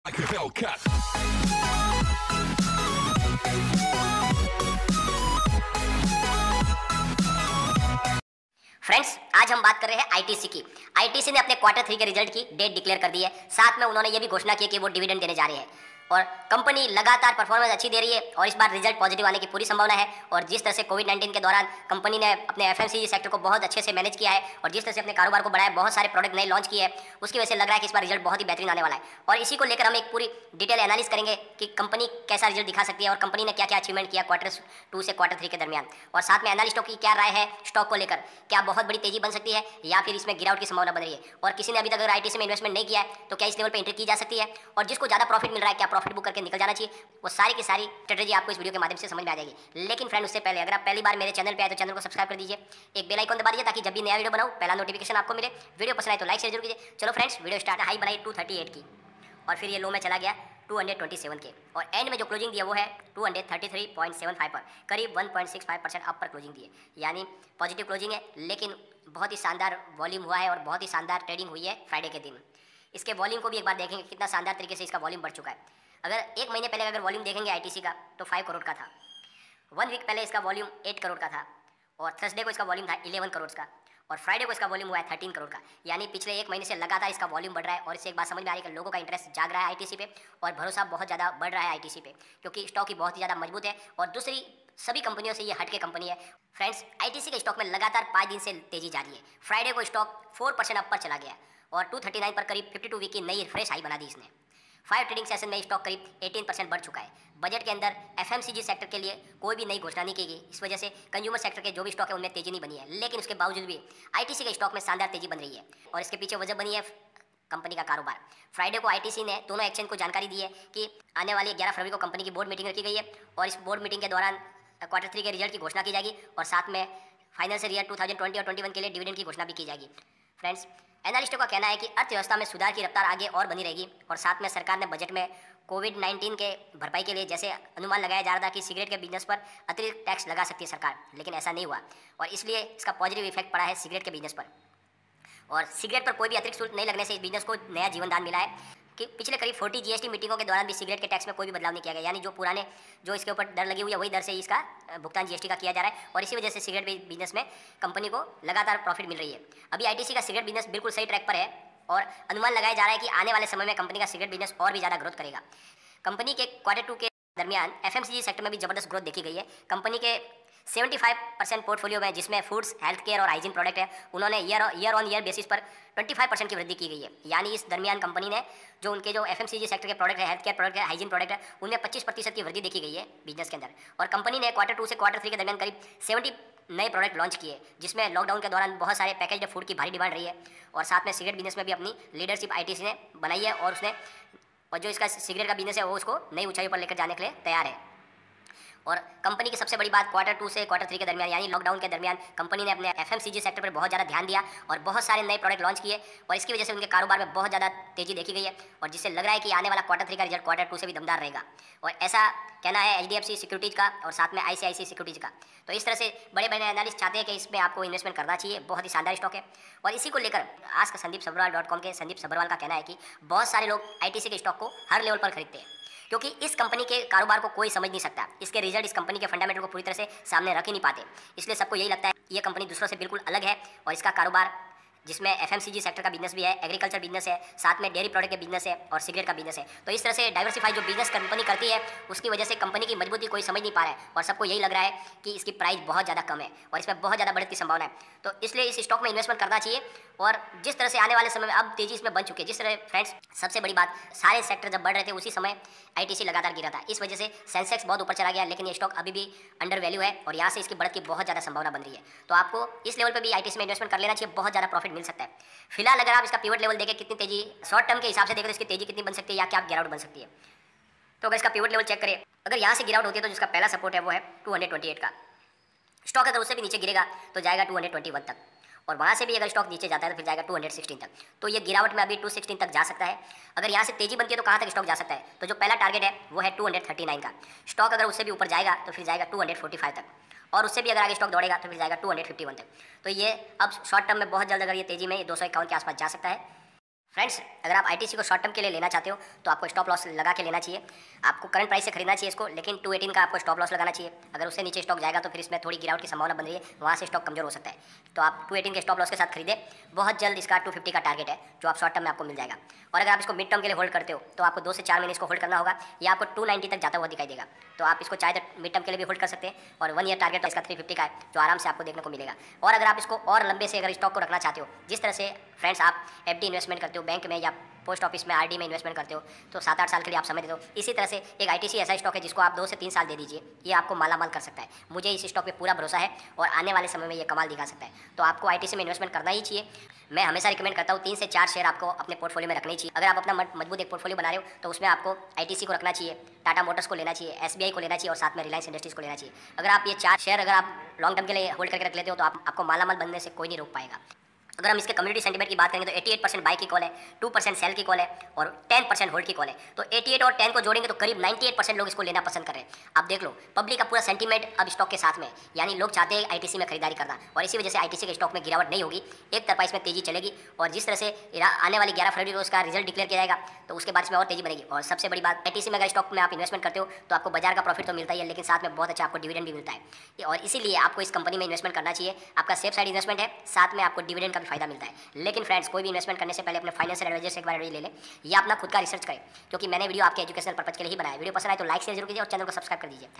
like a Hellcat. Friends, आज हम बात कर रहे हैं आईटीसी की। आईटीसी ने अपने क्वार्टर 3 के रिजल्ट की डेट डिक्लेयर कर दी है। साथ में उन्होंने ये भी घोषणा की कि वो डिविडेंड देने जा रहे हैं और कंपनी लगातार परफॉर्मेंस अच्छी दे रही है और इस बार रिजल्ट पॉजिटिव आने की पूरी संभावना है। और जिस तरह से कोविड-19 के दौरान कंपनी ने अपने एफएमसीजी सेक्टर को बहुत अच्छे से मैनेज किया है और जिस तरह से अपने कारोबार को बढ़ाया, बहुत सारे प्रोडक्ट नए लॉन्च किए हैं, उसकी वजह से लग रहा है कि इस बार रिजल्ट बहुत ही बेहतरीन आने वाला है। और इसी को लेकर हम एक पूरी डिटेल एनालिस करेंगे कि कंपनी कैसा रिजल्ट दिखा सकती है और कंपनी ने क्या क्या अचीवमेंट किया क्वार्टर 2 से क्वार्टर 3 के दरमियान। और साथ में एनालिस्टों की क्या राय है स्टॉक को लेकर, क्या बहुत बड़ी तेजी बन सकती है या फिर इसमें गिरावट की संभावना बन रही है। और किसी ने अभी तक अगर आईटीसी में इन्वेस्टमेंट नहीं किया है तो क्या इस लेवल पर एंट्री की जा सकती है और जिसको ज़्यादा प्रॉफिट मिल रहा है क्या प्रॉफिट बुक करके निकल जाना चाहिए। वो सारी की सारी स्ट्रेटेजी आपको इस वीडियो के माध्यम से समझ में आ जाएगी। लेकिन फ्रेंड, उससे पहले अगर आप पहली बार मेरे चैनल पे आए तो चैनल को सब्सक्राइब कर दीजिए, एक बेल आइकन दबा दीजिए ताकि जब भी नया वीडियो बनाऊं पहला नोटिफिकेशन आपको मिले। वीडियो पसंद आए तो लाइक शेयर जरूर कीजिए। चलो फ्रेंड्स, वीडियो स्टार्ट। हाई बनाई 238 की और फिर ये लो में चला गया 227 के और एंड में जो क्लोजिंग दिया वो है 233.75 पर, करीब 1.65% अप पर क्लोजिंग दी है, यानी पॉजिटिव क्लोजिंग है। लेकिन बहुत ही शानदार वॉल्यूम हुआ है और बहुत ही शानदार ट्रेडिंग हुई है फ्राइडे के दिन। इसके वॉल्यूम को भी एक बार देखेंगे कितना शानदार तरीके से इसका वॉल्यूम बढ़ चुका है। अगर एक महीने पहले अगर वॉल्यूम देखेंगे आईटीसी का तो 5 करोड़ का था। 1 वीक पहले इसका वॉल्यूम 8 करोड़ का था और थर्सडे को इसका वॉल्यूम था 11 करोड़ का और फ्राइडे को इसका वॉल्यूम हुआ है 13 करोड़ का। यानी पिछले एक महीने से लगातार इसका वॉल्यूम बढ़ रहा है और इससे एक बात समझ में आ रही है कि लोगों का इंटरेस्ट जाग रहा है आईटीसी पे और भरोसा बहुत ज़्यादा बढ़ रहा है आईटीसी पे, क्योंकि स्टॉक ही बहुत ही ज़्यादा मजबूत है और दूसरी सभी कंपनियों से ये हट के कंपनी है। फ्रेंड्स, आईटीसी के स्टॉक में लगातार 5 दिन से तेजी जारी है। फ्राइडे को स्टॉक 4% अप पर चला गया और 239 पर करीब 52 वीक की नई फ्रेश हाई बना दी इसने। 5 ट्रेडिंग सेशन में स्टॉक करीब 18% बढ़ चुका है। बजट के अंदर एफएमसीजी सेक्टर के लिए कोई भी नई घोषणा नहीं की गई, इस वजह से कंज्यूमर सेक्टर के जो भी स्टॉक है उनमें तेजी नहीं बनी है। लेकिन उसके बावजूद भी आईटीसी के स्टॉक में शानदार तेजी बन रही है और इसके पीछे वजह बनी है कंपनी का कारोबार। फ्राइडे को आईटीसी ने दोनों एक्सचेंज को जानकारी दी है कि आने वाली 11 फरवरी को कंपनी की बोर्ड मीटिंग रखी गई है और इस बोर्ड मीटिंग के दौरान क्वार्टर 3 के रिजल्ट की घोषणा की जाएगी और साथ में फाइनेंशियल ईयर 2020 और 21 के लिए डिविडेंड की घोषणा भी की जाएगी। फ्रेंड्स, एनालिस्टों का कहना है कि अर्थव्यवस्था में सुधार की रफ्तार आगे और बनी रहेगी और साथ में सरकार ने बजट में कोविड-19 के भरपाई के लिए जैसे अनुमान लगाया जा रहा था कि सिगरेट के बिजनेस पर अतिरिक्त टैक्स लगा सकती है सरकार, लेकिन ऐसा नहीं हुआ और इसलिए इसका पॉजिटिव इफेक्ट पड़ा है सिगरेट के बिजनेस पर। और सिगरेट पर कोई भी अतिरिक्त शुल्क नहीं लगने से इस बिजनेस को नया जीवन दान मिला है कि पिछले करीब 40 जीएसटी मीटिंगों के दौरान भी सिगरेट के टैक्स में कोई भी बदलाव नहीं किया गया, यानी जो पुराने जो इसके ऊपर दर लगी हुई है वही दर से इसका भुगतान जीएसटी का किया जा रहा है और इसी वजह से सिगरेट बिजनेस में कंपनी को लगातार प्रॉफिट मिल रही है। अभी आईटीसी का सिगरेट बिजनेस बिल्कुल सही ट्रैक पर है और अनुमान लगाया जा रहा है कि आने वाले समय में कंपनी का सिगरेट बिजनेस और भी ज़्यादा ग्रोथ करेगा। कंपनी के क्वार्टर 2 के दरमियान एफएमसीजी सेक्टर में भी जबरदस्त ग्रोथ देखी गई है। कंपनी के 75% पोर्टफोलियो में जिसमें फूड्स, हेल्थ केयर और हाइजीन प्रोडक्ट है, उन्होंने ईयर ऑन ईयर बेसिस पर 25% की वृद्धि की गई है। यानी इस दरमियान कंपनी ने जो उनके जो एफएमसीजी सेक्टर के प्रोडक्ट है, हेल्थ केयर प्रोडक्ट है, हाइजीन प्रोडक्ट है, उनमें 25% की वृद्धि देखी गई है बिजनेस के अंदर। और कंपनी ने क्वार्टर 2 से क्वार्टर 3 के दरमियान करीब 70 नए प्रोडक्ट लॉन्च किए, जिसमें लॉकडाउन के दौरान बहुत सारे पैकेज्ड फूड की भारी डिमांड रही है और साथ में सिगरेट बिजनेस में भी अपनी लीडरशिप आईटीसी ने बनाई है और उसने और जो इसका सिगरेट का बिजनेस है वो उसको नई ऊंचाई पर लेकर जाने के लिए तैयार है। और कंपनी की सबसे बड़ी बात क्वार्टर 2 से क्वार्टर 3 के दरमियान यानी लॉकडाउन के दरमियान कंपनी ने अपने एफएमसीजी सेक्टर पर बहुत ज़्यादा ध्यान दिया और बहुत सारे नए प्रोडक्ट लॉन्च किए और इसकी वजह से उनके कारोबार में बहुत ज़्यादा तेजी देखी गई है और जिससे लग रहा है कि आने वाला क्वार्टर 3 का रिजल्ट क्वार्टर 2 से भी दमदार रहेगा। और ऐसा कहना है एचडीएफसी सिक्योरिटीज़ का और साथ में आईसीआईसी सिक्योरिटीज़ का। तो इस तरह से बड़े बड़े एनालिस्ट चाहते हैं कि इसमें आपको इन्वेस्टमेंट करना चाहिए, बहुत ही शानदार स्टॉक है। और इसी को लेकर आज का संदीप के संदीप सब्रवाल का कहना है कि बहुत सारे लोग आईटीसी के स्टॉक को हर लेवल पर खरीदते हैं क्योंकि इस कंपनी के कारोबार को कोई समझ नहीं सकता, इसके रिजल्ट इस कंपनी के फंडामेंटल को पूरी तरह से सामने रख ही नहीं पाते। इसलिए सबको यही लगता है ये कंपनी दूसरों से बिल्कुल अलग है और इसका कारोबार जिसमें एफएमसीजी सेक्टर का बिजनेस भी है, एग्रीकल्चर बिजनेस है, साथ में डेयरी प्रोडक्ट के बिजनेस है और सिगरेट का बिजनेस है। तो इस तरह से डाइवर्सिफाई जो बिजनेस कंपनी करती है उसकी वजह से कंपनी की मजबूती कोई समझ नहीं पा रहा है और सबको यही लग रहा है कि इसकी प्राइस बहुत ज़्यादा कम है और इसमें बहुत ज़्यादा बढ़त की संभावना है। तो इसलिए इस स्टॉक में इन्वेस्टमेंट करना चाहिए और जिस तरह से आने वाले समय में अब तेजी इसमें बन चुकी है, जिस तरह फ्रेंड्स सबसे बड़ी बात सारे सेक्टर जब बढ़ रहे थे उसी समय आईटीसी लगातार गिरा था, इस वजह से सेंसेक्स बहुत ऊपर चला गया, लेकिन ये स्टॉक अभी भी अंडर वैल्यू है और यहाँ से इसकी बढ़त की बहुत ज़्यादा संभावना बन रही है। तो आपको इस लेवल पर भी आईटीसी में इन्वेस्टमेंट कर लेना चाहिए, बहुत ज़्यादा प्रॉफिट मिल सकता है। फिलहाल अगर आप इसका पिवट लेवल देखें कितनी तेजी शॉर्ट टर्म के हिसाब से देखें तो इसकी तेजी कितनी बन सकती है या क्या गिरावट बन सकती है। तो अगर इसका पिवट लेवल चेक करें, अगर यहाँ से गिरावट होती है तो जिसका पहला सपोर्ट है वो है 228 का। स्टॉक अगर उससे भी नीचे गिरेगा तो जाएगा 221 तक और वहाँ से भी अगर स्टॉक नीचे जाता है तो फिर जाएगा 216 तक। तो ये गिरावट में अभी 216 तक जा सकता है। अगर यहाँ से तेजी बनती है तो कहाँ तक स्टॉक जा सकता है, तो जो पहला टारगेट है वो है 239 का। स्टॉक अगर उससे भी ऊपर जाएगा तो फिर जाएगा 245 तक और उससे भी अगर आगे स्टॉक दौड़ेगा तो फिर जाएगा 251 तक। तो ये अब शॉर्ट टर्म में बहुत जल्द अगर ये तेजी में 251 के आसपास जा सकता है। फ्रेंड्स, अगर आप आईटीसी को शॉर्ट टर्म के लिए लेना चाहते हो तो आपको स्टॉप लॉस लगा के लेना चाहिए। आपको करंट प्राइस से खरीदना चाहिए इसको, लेकिन 218 का आपको स्टॉप लॉस लगाना चाहिए। अगर उससे नीचे स्टॉक जाएगा तो फिर इसमें थोड़ी गिरावट की संभावना बन रही है, वहाँ से स्टॉक कमजोर हो सकता है। तो आप 218 के स्टॉप लॉस के साथ खरीदे। बहुत जल्द इसका 250 का टारगेट है जो आप शॉर्ट टर्म में आपको मिल जाएगा। और अगर आप इसको मिड टर्म के लिए होल्ड करते हो तो आपको 2 से 4 महीने इसको होल्ड करना होगा। या आपको 290 तक जाता हुआ दिखाई देगा, तो आप इसको चाहे तो मिड टर्म के लिए भी होल्ड कर सकते हैं। और 1 ईयर टारगेट इसका 350 का है, जो आराम से आपको देखने को मिलेगा। और अगर आप इसको और लंबे से अगर स्टॉक को रखना चाहते हो, जिस तरह से फ्रेंड्स आप एफडी इन्वेस्टमेंट करते हो बैंक में या पोस्ट ऑफिस में आरडी में इन्वेस्टमेंट करते हो, तो 7-8 साल के लिए आप समय देते हो, इसी तरह से एक आईटीसी ऐसा स्टॉक है जिसको आप 2 से 3 साल दे दीजिए, ये आपको मालामाल कर सकता है। मुझे इस स्टॉक पे पूरा भरोसा है और आने वाले समय में ये कमाल दिखा सकता है। तो आपको आईटीसी में इन्वेस्टमेंट करना ही चाहिए। मैं हमेशा रिकमेंड करता हूँ 3 से 4 शेयर आपको अपने पोर्टफोलियो में रखने चाहिए। अगर आप अपना मजबूत एक पोर्टफोलियो बना रहे हो तो उसमें आपको आईटीसी को रखना चाहिए, टाटा मोटर्स को लेना चाहिए, एसबीआई को लेना चाहिए और साथ में रिलायंस इंडस्ट्रीज को लेना चाहिए। अगर आप ये 4 शेयर अगर आप लॉन्ग टर्म के लिए होल्ड करके रख लेते हो तो आपको मालामाल बनने से कोई नहीं रोक पाएगा। अगर हम इसके कम्युनिटी सेंटीमेंट की बात करेंगे तो 88% बाई की कॉल है, 2% सेल की कॉल है और 10% होल्ड की कॉल है। तो 88 और 10 को जोड़ेंगे तो करीब 98% लोग इसको लेना पसंद कर रहे हैं। आप देख लो, पब्लिक का पूरा सेंटीमेंट अब स्टॉक के साथ में है, यानी लोग चाहते हैं आईटीसी में खरीदारी करना, और इसी वजह से आईटीसी के स्टॉक में गिरावट नहीं होगी, एक तरफा इसमें तेजी चलेगी। और जिस तरह से आने वाली 11 फरवरी को उसका रिजल्ट डिक्लेयर किया जाएगा तो उसके बाद इसमें और तेजी बनेगी। और सबसे बड़ी बात, आईटीसी में अगर स्टॉक में आप इन्वेस्टमेंट करते हो तो आपको बाजार का प्रॉफिट तो मिलता ही है, लेकिन साथ में बहुत अच्छा आपको डिविडेंड भी मिलता है। और इसीलिए आपको इस कंपनी में इन्वेस्टमेंट करना चाहिए। आपका सेफ साइड इन्वेस्टमेंट है, साथ में आपको डिविडेंड का भी फायदा मिलता है। लेकिन फ्रेंड्स, कोई भी इन्वेस्टमेंट करने से पहले अपने फाइनेंशियल एडवाइजर से एक बार ले लें या अपना खुद का रिसर्च करें, क्योंकि मैंने वीडियो आपके एजुकेशनल पर्पज के लिए ही बनाया। वीडियो पसंद आए तो लाइक शेयर जरूर कीजिए और चैनल को सब्सक्राइब कर दीजिए। थैंक